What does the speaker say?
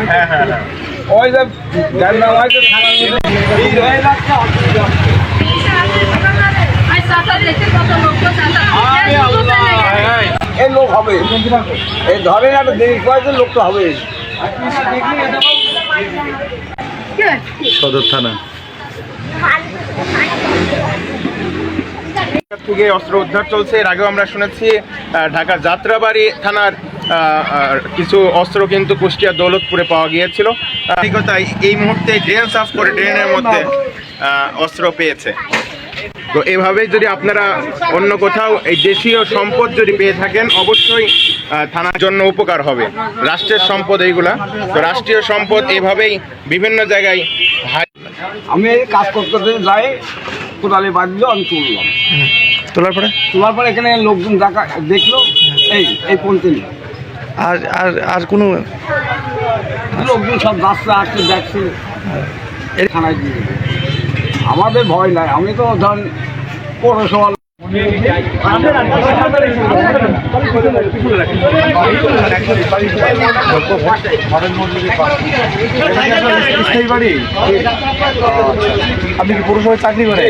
হ্যাঁ হ্যাঁ হ্যাঁ ওই যে এই লোক হবে, এই ধরেন একটা দেরি কয়েকজন লোক তো হবে। সদর থানা থেকে অস্ত্র উদ্ধার চলছে। এর আগেও আমরা শুনেছি ঢাকা যাত্রাবাড়ি থানার কিছু অস্ত্র কিন্তু কুষ্টিয়া দৌলতপুরে পাওয়া গিয়েছিল। এই মুহূর্তে ড্রেন সাফ করে ড্রেনের মধ্যে অস্ত্র পেয়েছে। তো এভাবেই যদি আপনারা অন্য কোথাও এই দেশীয় সম্পদ যদি পেয়ে থাকেন অবশ্যই থানার জন্য উপকার হবে। রাষ্ট্রের সম্পদ এইগুলা, তো রাষ্ট্রীয় সম্পদ এভাবেই বিভিন্ন জায়গায়। আমি কাজ করতে যাই, কোদালে বাঁধলো, আমি তুললাম, তোলার পরে এখানে লোকজন দেখলো, এই পন্থী আর আর আর কোনো লোকজন সব রাস্তা আসছে দেখছে, এই থানায় দিয়ে দেবে। আমাদের ভয় নাই, আমি তো ধরেন পৌরসভা আপনি কি পৌরসভায় চাকরি করেন?